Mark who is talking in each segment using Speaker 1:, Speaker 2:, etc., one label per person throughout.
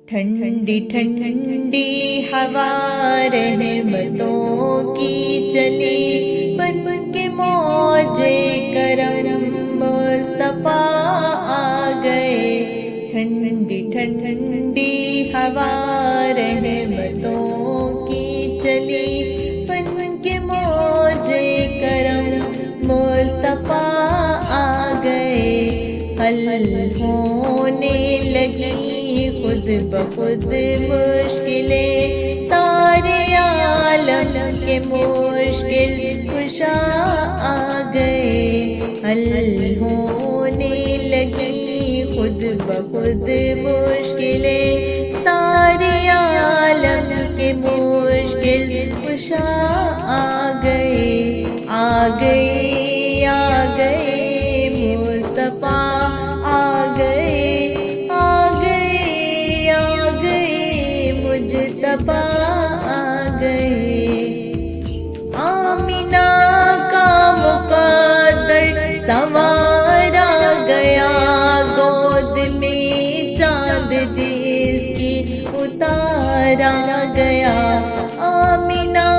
Speaker 1: ٹھنڈی ٹھنڈی ہوا رحمتوں کی چلی، بن کے موجے کرم مصطفیٰ آ گئے۔ ٹھنڈی ٹھنڈی ہوا رحمتوں کی چلی، بن کے موجے کرم مصطفیٰ آ گئے۔ حل ہونے لگی خود بخود مشکلیں، سارے عالم کے مشکل کشا آ گئے۔ حل ہونے لگی خود بخود مشکلیں، سارے عالم کے مشکل کشا آ گئے۔ آ گئے آ گئے مصطفیٰ آ گئے، آ گئے آ گئے مجتبیٰ آ گئے۔ آمینہ کا مقدر سنوارا گیا، گود میں چاند جس کی اتارا گیا۔ آمینہ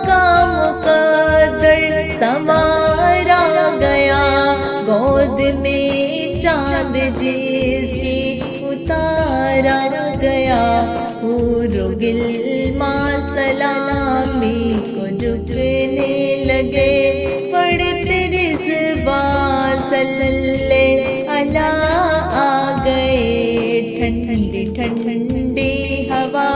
Speaker 1: کا مقدر سنوارا گیا، گود میں چاند جس کی اتارا گیا۔ حور و غلمان سلامی کو جھکنے لگے، پڑھتے رضوان صلی اللہ آ گئے۔ ٹھنڈی ٹھنڈی ہوا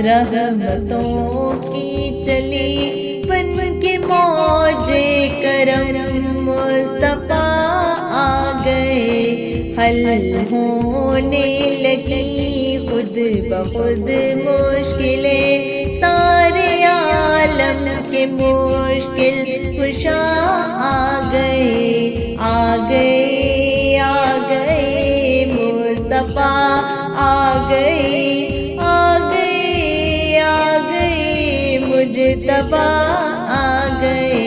Speaker 1: رحمتوں کی چلی، بن کے موجے کرم مصطفیٰ آ گئے۔ حل ہونے لگی خود بخود مشکلیں، سارے عالم کے مشکل کشا آ گئے۔ آ گئے آ گئے مصطفیٰ آ گئے، آ گئے آ گئے مجتبیٰ آ گئے۔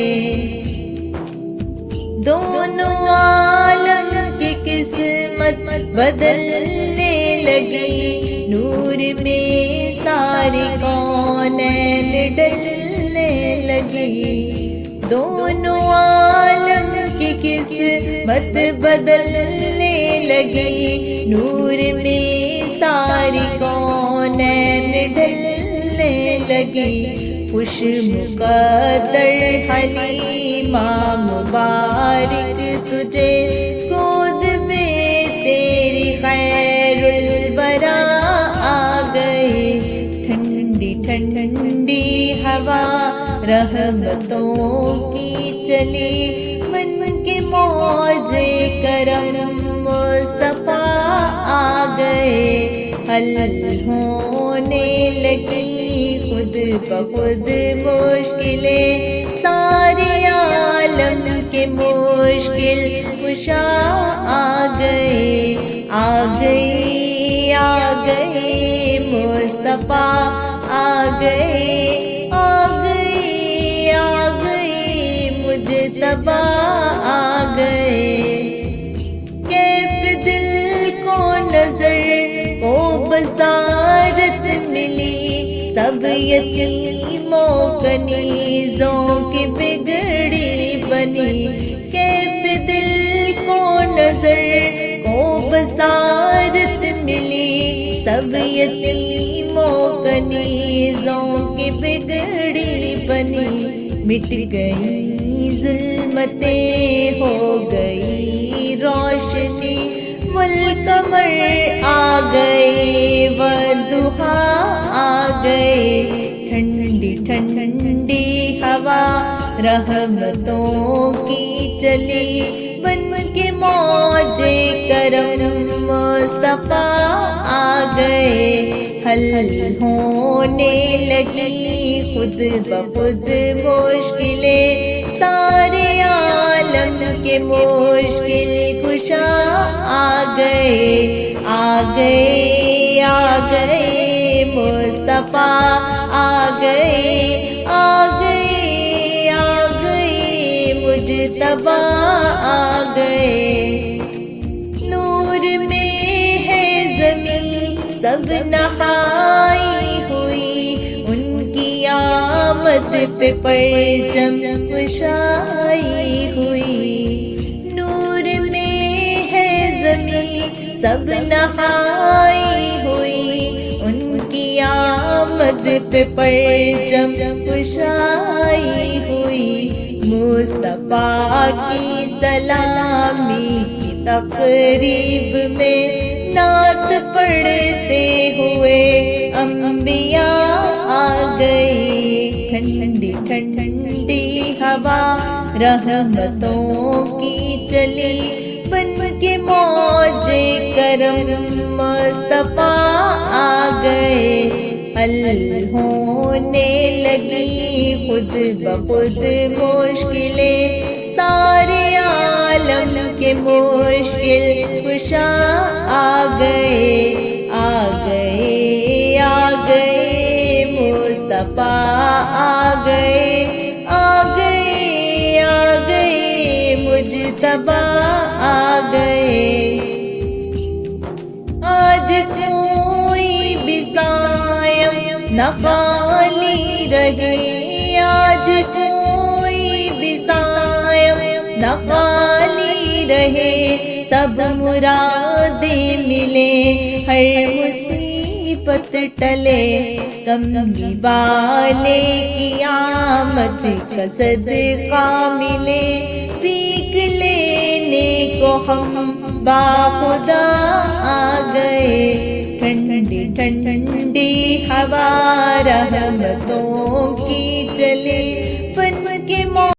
Speaker 1: دونوں عالم کی قسمت بدلنے لگی، نور میں ساری کونین ڈلنے لگی۔ دونوں عالم کی قسمت بدلنے لگی، نور میں ساری کونین ڈلنے لگی۔ خوش مقدر حلیمہ مبارک تجھے، گود میں تیری خیر الورا آ گئے۔ ٹھنڈی ٹھنڈی ہوا رحمتوں کی چلی، بن کے موجے کرم مصطفیٰ آ گئے۔ حل ہونے لگی خود بخود مشکلیں، سارے عالم کے مشکل کشا آ گئے۔ آ گئے آ گئے مصطفیٰ آ گئے، آ گئے آ گئے مجتبیٰ آ گئے۔ کیف دل کو نظر کو بصارت ملی، سب یتیموں کنیزوں کی بگڑی بنی۔ کیف دل کو نظر کو بصارت ملی، سب یتیموں کنیزوں کی بگڑی بنی۔ مٹ گئی ظلمتیں ہو گئی روشنی، والقمر آ گئے والضحیٰ آ گئے۔ ٹھنڈی ٹھنڈی ہوا رحمتوں کی چلی، بن کے موجے کرم مصطفیٰ آ گئے۔ حل ہونے لگی خود بخود مشکلیں، سارے عالم کے مشکل کشا آ گئے۔ آ گئے آ گئے مصطفیٰ آ گئے، آ گئے آ گئے مجتبیٰ آ گئے۔ نور میں ہے زمین سب نہائی ہوئی، ان کی آمد پہ پرچم کشائی ہوئی، نور میں ہے زمین سب نہائی ہوئی، ان کی آمد پہ پرچم کشائی ہوئی، مصطفیٰ کی سلامی کی تقریب میں نعت پڑھتے ہوئے انبیاء آ گئے، ٹھنڈی ٹھنڈی ہوا رحمتوں کی چلی، بن کے موج کرم مصطفیٰ آ گئے، حل ہونے لگی خود بخود مشکلیں، سارے عالم کے مشکل کشا آ گئے، آ گئے، آ گئے، مصطفیٰ آ گئے، آ گئے، آ گئے، مجتبیٰ آ گئے، آج کوئی بھی سائم نہ خالی رہے، آج کوئی بھی سائم نہ خالی رہے، سب مرادیں ملے، ہر مصیبت ٹلے، کملی والے کی آمد کا صدقہ ملے، پیک لینے کو ہم باخدا آ گئے، ٹھنڈی ٹھنڈی ہوا رحمتوں کی چلے، بن کے